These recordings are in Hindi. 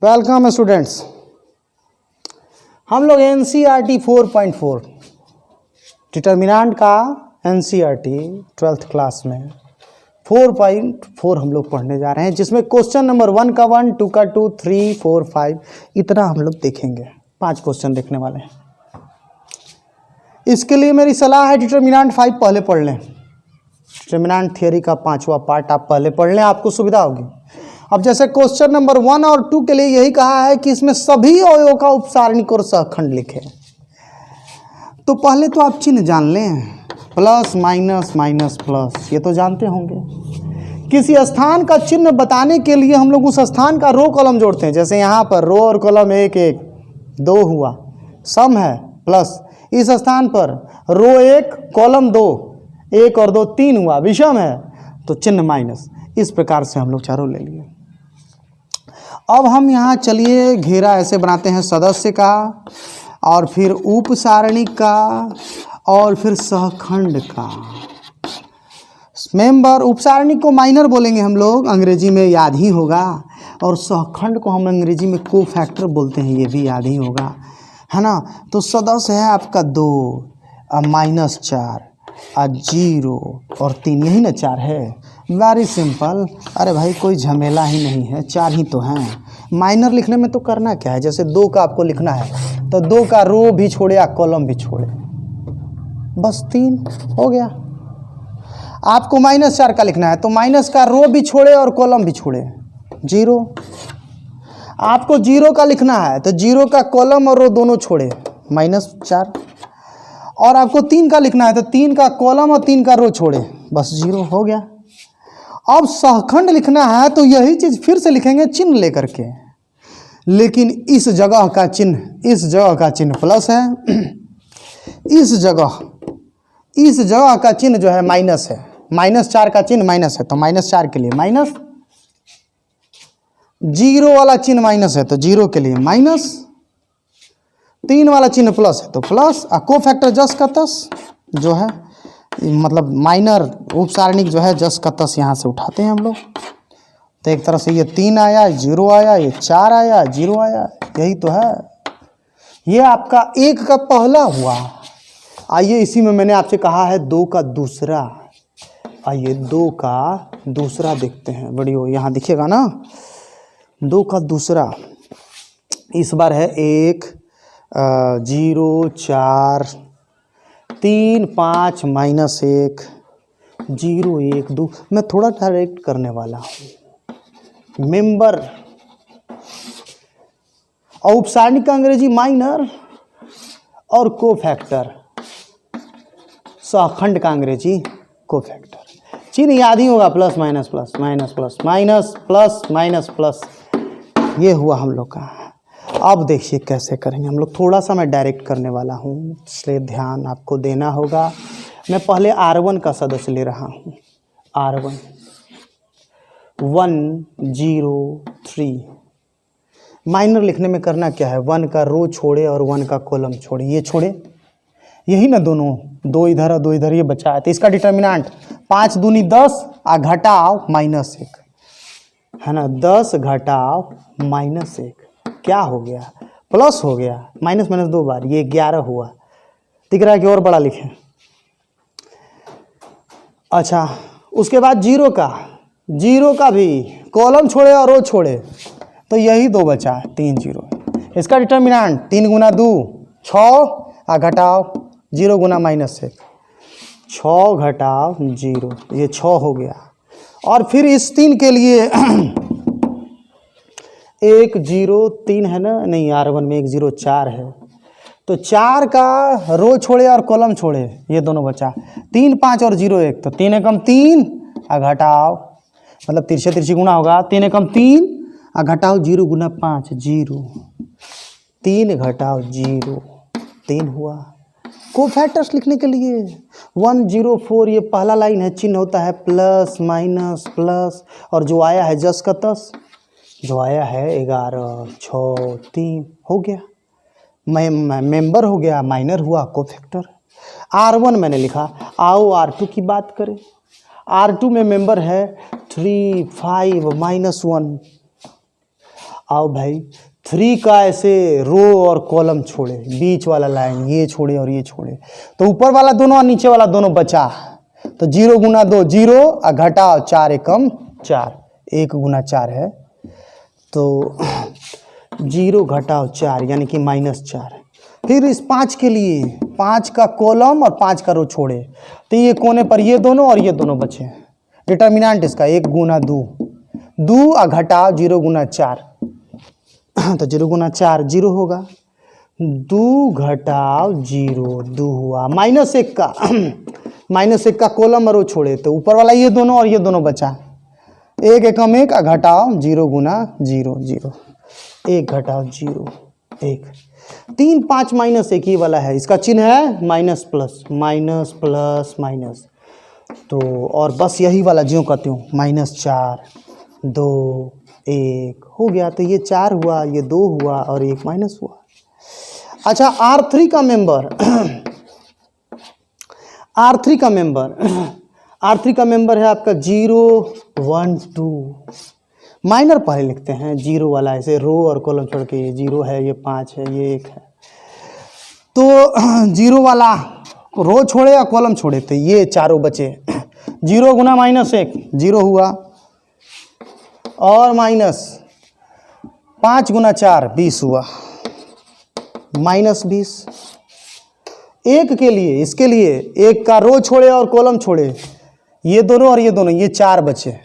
Welcome students. हम लोग एनसीईआरटी 4.4 डिटर्मिनेंट का एनसीईआरटी 12th क्लास में 4.4 हम लोग पढ़ने जा रहे हैं, जिसमें क्वेश्चन नंबर 1 का 1, 2 का 2, 3, 4, 5 इतना हम लोग देखेंगे। 5 क्वेश्चन देखने वाले हैं। इसके लिए मेरी सलाह है डिटर्मिनेंट 5 पहले पढ़ लें। डिटर्मिनेंट थियरी का 5वां पार्ट आप पहले पढ़ लें, आपको सुविधा होगी। अब जैसे क्वेश्चन नंबर 1 और 2 के लिए यही कहा है कि इसमें सभी अवयवों का उपसारणिक और सहखंड लिखें। तो पहले तो आप चिन्ह जान लें, प्लस माइनस माइनस प्लस, ये तो जानते होंगे। किसी स्थान का चिन्ह बताने के लिए हम लोग उस स्थान का रो कॉलम जोड़ते हैं। जैसे यहाँ पर रो और कॉलम 1 1 2 हुआ, सम है, प्लस इस स्थान पर रो 1 कॉलम 2 1 और 2 3 हुआ, विषम है तो चिन्ह माइनस। इस प्रकार से हम लोग चारों ले लिए। अब हम यहाँ चलिए घेरा ऐसे बनाते हैं सदस्य का, और फिर उपसारणिक का, और फिर सहखंड का। मेंबर उपसारणिक को माइनर बोलेंगे हम लोग, अंग्रेजी में याद ही होगा, और सहखंड को हम अंग्रेजी में कोफैक्टर बोलते हैं, ये भी याद ही होगा, है ना। तो सदस्य है आपका 2 -4 0 और 3, यही ना 4 है। Very simple. अरे भाई कोई झमेला ही नहीं है, 4 ही तो हैं। माइनर लिखने में तो करना क्या है, जैसे 2 का आपको लिखना है तो 2 का रो भी छोड़े या कॉलम भी छोड़े, बस 3 हो गया। आपको -4 का लिखना है तो माइनस का रो भी छोड़े और कॉलम भी छोड़े, 0। आपको 0 का लिखना है तो 0 का कॉलम और रो दोनों छोड़े, -4। और आपको 3 का लिखना है तो 3 का कॉलम और 3 का रो छोड़े, बस 0 हो गया। अब सहखंड लिखना है तो यही चीज़ फिर से लिखेंगे चिन्ह लेकर के, लेकिन इस जगह का चिन्ह प्लस है, इस जगह का चिन्ह जो है माइनस है। -4 का चिन्ह माइनस है तो -4 के लिए माइनस, 0 वाला चिन्ह माइनस है तो 0 के लिए माइनस, 3 वाला चिन्ह प्लस है तो प्लस। कोफैक्टर जस का तस जो है, मतलब माइनर उपसारणिक जो है जस का तस यहाँ से उठाते हैं हम लोग। तो एक तरह से ये 3 आया, 0 आया, ये 4 आया, 0 आया, यही तो है। ये आपका 1 का पहला हुआ। आइए इसी में मैंने आपसे कहा है 2 का दूसरा। आइए 2 का दूसरा देखते हैं, वीडियो यहाँ दिखेगा ना। 2 का दूसरा इस बार है 1 0 4 3 5 -1 0 1 2। मैं थोड़ा डायरेक्ट करने वाला हूँ। मेंबर और उपसारणिक का अंग्रेजी माइनर, और कोफैक्टर सहखंड का अंग्रेजी कोफैक्टर। चिन्ह याद ही होगा, plus minus plus minus plus minus plus minus plus, ये हुआ हम लोग का। अब देखिए कैसे करेंगे हम लोग। थोड़ा सा मैं डायरेक्ट करने वाला हूँ, इसलिए ध्यान आपको देना होगा। मैं पहले R1 का सदस्य ले रहा हूँ। R1 1 0 3। माइनर लिखने में करना क्या है, 1 का रो छोड़े और 1 का कॉलम छोड़े, ये छोड़े, यही ना दोनों, 2 इधर और 2 इधर, ये बचा है। तो इसका डिटर्मिनेंट 5 दूनी 10 घटाओ -1, है ना। 10 घटाओ -1 क्या हो गया, प्लस हो गया। माइनस माइनस 2 बार, ये 11 हुआ। दिख रहा है कि और बड़ा लिखें। अच्छा, उसके बाद 0 का भी कॉलम छोड़े और रो छोड़े, तो यही 2 बचा, 3 0। इसका डिटर्मिनेंट 3 गुना 2 6 घटाओ 0 गुना -1, 6 घटाओ 0, ये 6 हो गया। और फिर इस 3 के लिए 1 0 3 है ना, नहीं R1 में 1 0 4 है, तो 4 का रो छोड़े और कॉलम छोड़े, ये दोनों बचा। 3 5 और 0 1, तो 3 एकम 3 घटाओ, मतलब तिरछे तिरछी गुना होगा, 3 एकम 3 घटाओ 0 गुना 5 0, 3 घटाओ 0 3 हुआ। कोफैक्टर्स लिखने के लिए 1 0 4, ये पहला लाइन है, चिन्ह होता है प्लस माइनस प्लस, और जो आया है जस का तस, जो आया है 11 6 3 हो गया। मेंबर हो गया, माइनर हुआ, कोफैक्टर। R1 मैंने लिखा। आओ R2 की बात करें। R2 में मेंबर है 3 5 -1, आओ भाई 3 का ऐसे रो और कॉलम छोड़े, बीच वाला लाइन ये छोड़े और ये छोड़े, तो ऊपर वाला दोनों और नीचे वाला दोनों बचा। तो 0 गुना 2 0 और घटाओ 4 एकम 4, 1 गुना 4 है, तो 0 घटाओ 4 यानी कि -4। फिर इस 5 के लिए 5 का कॉलम और 5 का रो छोड़े, तो ये कोने पर ये दोनों और ये दोनों बचे। डिटर्मिनेंट इसका 1 गुना 2 2 और घटाओ 0 गुना 4, तो 0 गुना 4 0 होगा। 2 घटाओ 0 2 हुआ। -1 का -1 का कॉलम और रो छोड़े, तो ऊपर वाला ये दोनों और ये दोनों बचा। 1 एकम 1 घटाओ 0 गुना 0 0, 1 घटाओ 0 1। 3 5 -1 ये वाला है, इसका चिन्ह है minus plus minus plus minus, तो और बस यही वाला ज्यों कहते हो -4 2 1 हो गया। तो ये 4 हुआ, ये 2 हुआ और 1 माइनस हुआ। अच्छा R3 का मेंबर R3 का मेंबर R3 का मेंबर है आपका 0 1 2। माइनर पहले लिखते हैं 0 वाला, ऐसे रो और कॉलम छोड़ के, ये 0 है, ये 5 है, ये 1 है। तो 0 वाला रो छोड़े या कॉलम छोड़े, तो ये चारों बचे। 0 गुना -1 0 हुआ, और -5 गुना 4 20 हुआ, -20। 1 के लिए, इसके लिए 1 का रो छोड़े और कॉलम छोड़े, ये दोनों और ये दोनों, ये 4 बचे।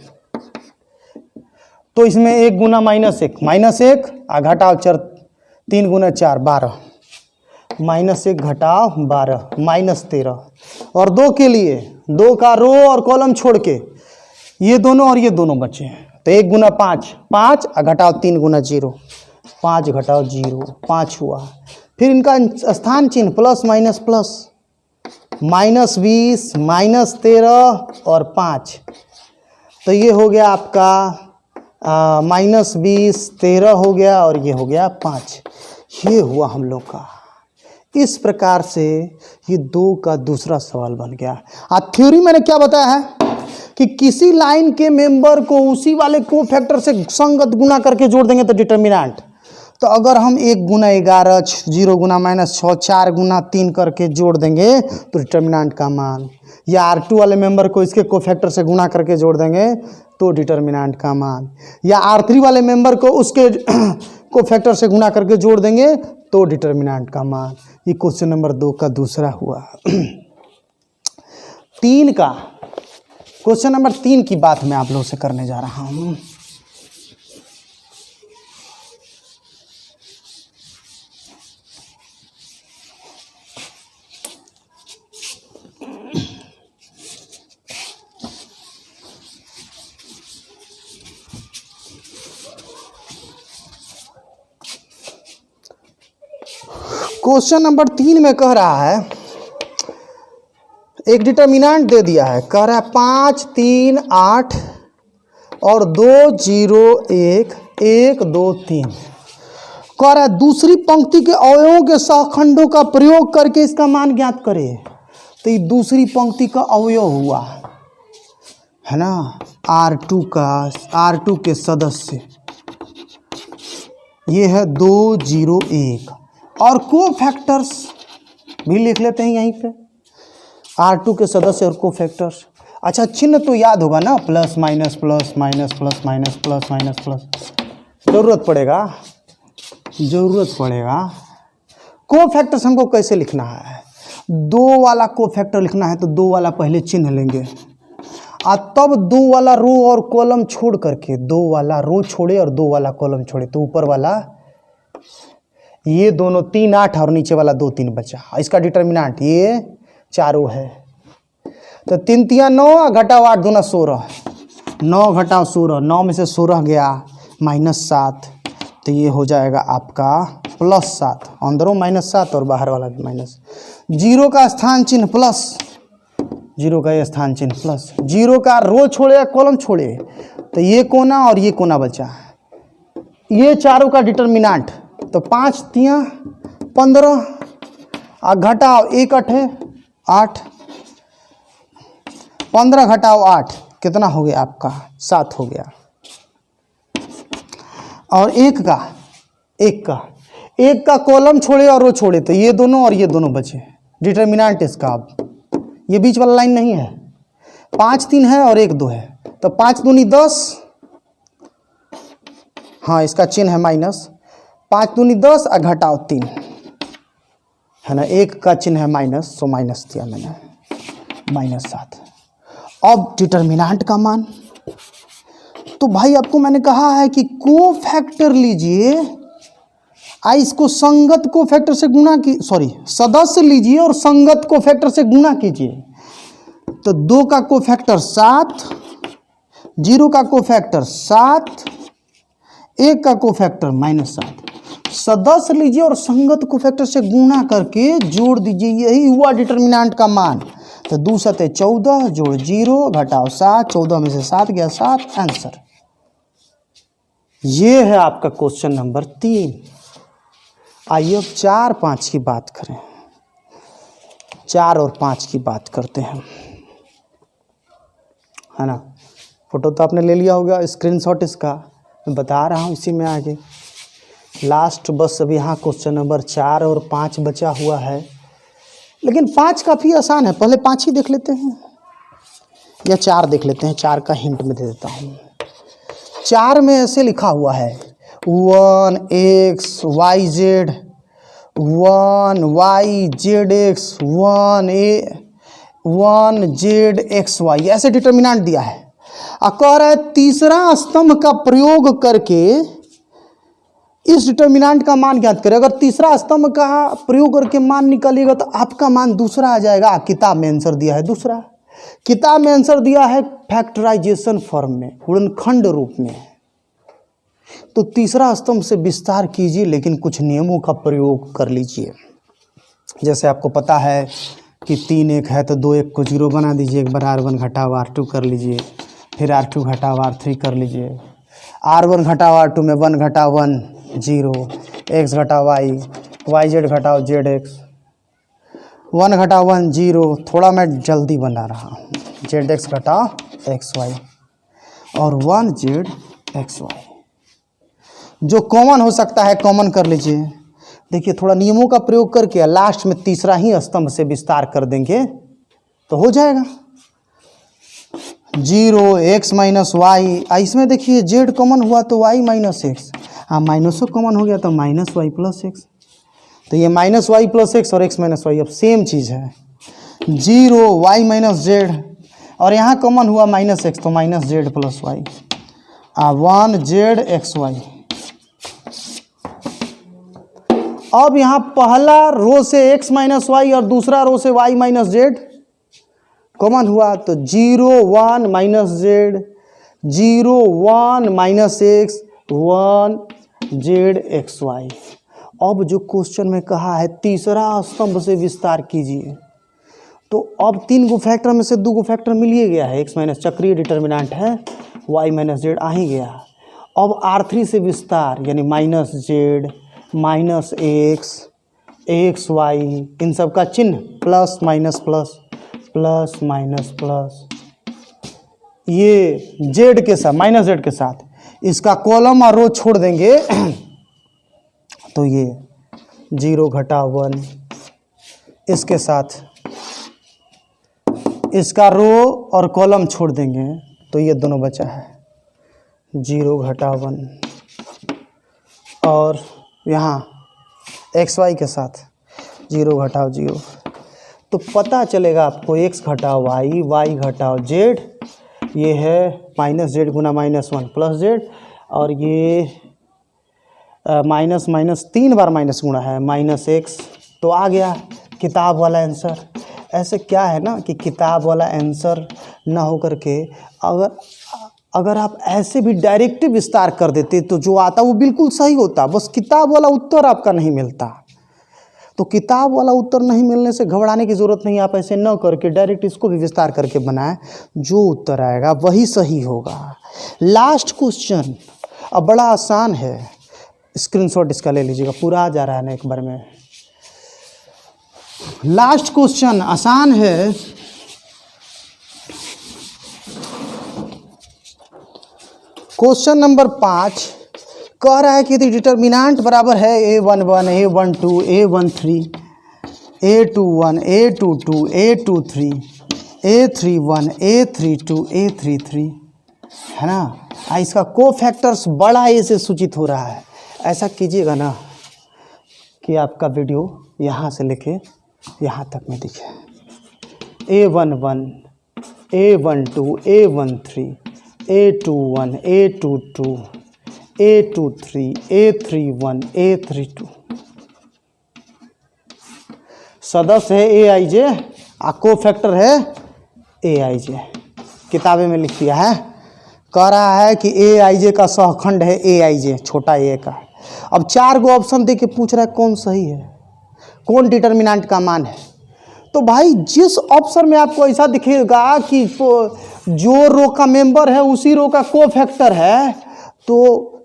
तो इसमें 1 गुना -1 आ घटाओ 4 3 गुना 4 12, -1 घटाओ 12 -13। और 2 के लिए 2 का रो और कॉलम छोड़ के ये दोनों और ये दोनों बचे, तो 1 गुना 5 5 आ घटाओ 3 गुना 0 5 घटाओ 0 5 हुआ। फिर इनका स्थान चिन्ह प्लस माइनस प्लस, -20 -13 और 5, तो ये हो गया आपका -20 13 हो गया और ये हो गया 5। ये हुआ हम लोग का। इस प्रकार से ये 2 का दूसरा सवाल बन गया। थ्योरी मैंने क्या बताया है कि किसी लाइन के मेंबर को उसी वाले कोफैक्टर से संगत गुना करके जोड़ देंगे तो डिटर्मिनेंट। तो अगर हम 1 गुना 11 0 गुना -6 4 गुना 3 करके जोड़ देंगे तो डिटर्मिनेंट का मान, या R2 वाले मेंबर को इसके कोफैक्टर से गुना करके जोड़ देंगे तो डिटर्मिनेंट का मान, या R3 वाले मेंबर को उसके कोफैक्टर से गुना करके जोड़ देंगे तो डिटर्मिनेंट का मान। ये क्वेश्चन नंबर 2 का दूसरा हुआ। 3 का क्वेश्चन नंबर 3 की बात मैं आप लोगों से करने जा रहा हूँ। क्वेश्चन नंबर 3 में कह रहा है, एक डिटर्मिनेंट दे दिया है, कह रहा है 5 3 8 और 2 0 1 1 2 3। कह रहा है दूसरी पंक्ति के अवयवों के सहखंडों का प्रयोग करके इसका मान ज्ञात करे। तो ये दूसरी पंक्ति का अवयव हुआ है ना, R2 के सदस्य ये है 2 0 1, और कोफैक्टर्स भी लिख लेते हैं यहीं पे, R2 के सदस्य और कोफैक्टर्स। अच्छा चिन्ह तो याद होगा ना, plus minus plus minus plus minus plus minus plus, जरूरत पड़ेगा। कोफैक्टर्स हमको कैसे लिखना है, 2 वाला कोफैक्टर लिखना है तो 2 वाला पहले चिन्ह लेंगे, और तब 2 वाला रो और कॉलम छोड़ करके, 2 वाला रो छोड़े और 2 वाला कॉलम छोड़े, तो ऊपर वाला ये दोनों 3 8 और नीचे वाला 2 3 बचा। इसका डिटर्मिनेंट ये चारों है, तो 3 3 9 घटाओ 8 दूना 16, 9 घटाओ 16, 9 में से 16 गया -7, तो ये हो जाएगा आपका +7, अंदरों -7 और बाहर वाला भी माइनस। 0 का स्थान चिन्ह प्लस, 0 का ये स्थान चिन्ह प्लस, 0 का रो छोड़े या कॉलम छोड़े, तो ये कोना और ये कोना बचा, ये चारों का डिटर्मिनेंट। तो 5 3 15 और घटाओ 1 8 8, 15 घटाओ 8 कितना हो गया आपका 7 हो गया। और एक का कॉलम छोड़े और रो छोड़े, तो ये दोनों और ये दोनों बचे। डिटर्मिनेंट इसका, अब ये बीच वाला लाइन नहीं है, 5 3 है और 1 2 है, तो 5 दूनी 10, हाँ इसका चिन्ह है माइनस, 5 दूनी 10 और घटाओ 3 है ना, 1 का चिन्ह है माइनस, सो माइनस दिया मैंने, -7। अब डिटर्मिनेंट का मान, तो भाई आपको मैंने कहा है कि को फैक्टर लीजिए, इसको संगत को फैक्टर से गुणा की, सॉरी सदस्य लीजिए और संगत को फैक्टर से गुणा कीजिए। तो 2 का को फैक्टर 7, 0 का को फैक्टर 7, 1 का को फैक्टर -7। सदस्य लीजिए और संगत को फैक्टर से गुणा करके जोड़ दीजिए, यही हुआ डिटर्मिनेंट का मान। तो 2 7 14 जोड़ 0 घटाओ 7, 14 में से 7 गया 7, आंसर। ये है आपका क्वेश्चन नंबर 3। आइए अब 4 5 की बात करें, 4 और 5 की बात करते हैं, है ना। फोटो तो आपने ले लिया होगा, स्क्रीनशॉट इसका मैं बता रहा हूँ इसी में आगे। लास्ट बस अभी यहाँ क्वेश्चन नंबर 4 और 5 बचा हुआ है, लेकिन 5 काफ़ी आसान है। पहले 5 ही देख लेते हैं या 4 देख लेते हैं, 4 का हिंट में दे देता हूँ। 4 में ऐसे लिखा हुआ है 1x y z 1 y z x 1 z x y, ऐसे डिटर्मिनेंट दिया है। और कह रहा है तीसरा स्तंभ का प्रयोग करके इस डिटर्मिनेंट का मान ज्ञात करें। अगर तीसरा स्तंभ का प्रयोग करके मान निकालिएगा तो आपका मान दूसरा आ जाएगा। किताब में आंसर दिया है दूसरा, किताब में आंसर दिया है फैक्टराइजेशन फॉर्म में, गुणनखंड रूप में। तो तीसरा स्तंभ से विस्तार कीजिए, लेकिन कुछ नियमों का प्रयोग कर लीजिए। जैसे आपको पता है कि 3 1 है तो 2 1 को 0 बना दीजिए, एक बार r1 घटाओ r2 कर लीजिए, फिर r2 घटाओ r3 कर लीजिए, r1 घटाओ r2 में 1 घटाओ 1 0, x घटाओ y z घटाओ zx, 1 घटाओ 1 0, थोड़ा मैं जल्दी बना रहा हूँ, zx घटाओ xy और 1 zxy। जो कॉमन हो सकता है कॉमन कर लीजिए। देखिए थोड़ा नियमों का प्रयोग करके लास्ट में तीसरा ही स्तंभ से विस्तार कर देंगे तो हो जाएगा। 0 x माइनस वाई, इसमें देखिए z कॉमन हुआ तो y माइनस एक्स, हाँ माइनसो कॉमन हो गया तो माइनस वाई प्लस एक्स। तो ये माइनस वाई प्लस एक्स और x माइनस वाई अब सेम चीज़ है। 0 y माइनस जेड, और यहाँ कॉमन हुआ माइनस एक्स तो minus z plus y, 1 z x y. अब यहाँ पहला रो से x माइनस वाई और दूसरा रो से y माइनस जेड कॉमन हुआ तो 0 1 minus z, 0 1 minus x, 1 z x y. अब जो क्वेश्चन में कहा है तीसरा स्तंभ से विस्तार कीजिए, तो अब 3 गो फैक्टर में से 2 गो फैक्टर मिल ही गया है। x माइनस चक्रीय डिटर्मिनेंट है, y माइनस जेड आ ही गया। अब r3 से विस्तार यानी minus Z minus X X Y, इन सब का चिन्ह plus minus plus plus minus plus, ये जेड के साथ माइनस जेड के साथ इसका कॉलम और रो छोड़ देंगे तो ये 0 घटा 1, इसके साथ इसका रो और कॉलम छोड़ देंगे तो ये दोनों बचा है 0 घटा 1, और यहाँ एक्स वाई के साथ 0 घटाओ 0। तो पता चलेगा आपको x घटाओ y घटाओ z, ये है माइनस जेड गुना माइनस 1 प्लस जेड, और ये माइनस माइनस 3 बार माइनस गुणा है माइनस एक्स, तो आ गया किताब वाला आंसर। ऐसे क्या है ना कि किताब वाला आंसर ना हो करके अगर आप ऐसे भी डायरेक्ट विस्तार कर देते तो जो आता वो बिल्कुल सही होता, बस किताब वाला उत्तर आपका नहीं मिलता। तो किताब वाला उत्तर नहीं मिलने से घबराने की ज़रूरत नहीं, आप ऐसे न करके डायरेक्ट इसको भी विस्तार करके बनाएं, जो उत्तर आएगा वही सही होगा। लास्ट क्वेश्चन अब बड़ा आसान है, स्क्रीनशॉट इसका ले लीजिएगा, पूरा आ जा रहा है ना एक बार में। लास्ट क्वेश्चन आसान है, क्वेश्चन नंबर 5, कह रहा है कि यदि डिटर्मिनेंट बराबर है A11 A12 A13 A21 A22 A23 A31 A32 A33 है ना, इसका कोफैक्टर्स बड़ा ए से सूचित हो रहा है। ऐसा कीजिएगा ना कि आपका वीडियो यहाँ से लेके यहाँ तक में दिखे। A11 A12 A13 A21 A22 A23 A31 A32 सदस्य है AIJ, कोफैक्टर है AIJ। किताबे में लिख दिया है, कह रहा है कि AIJ का सहखंड है AIJ, छोटा a का। अब 4 गो ऑप्शन दे के पूछ रहा है कौन सही है, कौन डिटर्मिनेंट का मान है। तो भाई जिस ऑप्शन में आपको ऐसा दिखेगा कि जो रो का मेंबर है उसी रो का कोफैक्टर है, तो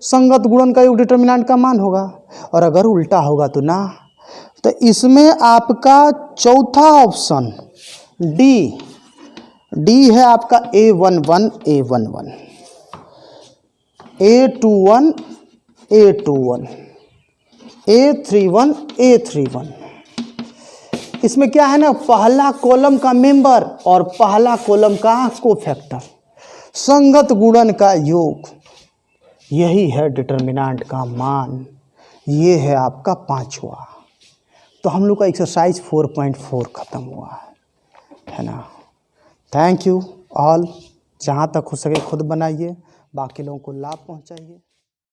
संगत गुणन का योग डिटर्मिनेंट का मान होगा। और अगर उल्टा होगा तो ना। तो इसमें आपका चौथा ऑप्शन डी है आपका A11 A11 A21 A21 A31 A31। इसमें क्या है ना, पहला कॉलम का मेंबर और पहला कॉलम का कोफैक्टर, संगत गुणन का योग, यही है डिटर्मिनेंट का मान। ये है आपका 5वां। तो हम लोग का एक्सरसाइज 4.4 ख़त्म हुआ है ना। Thank you all. जहाँ तक हो सके खुद बनाइए, बाकी लोगों को लाभ पहुँचाइए।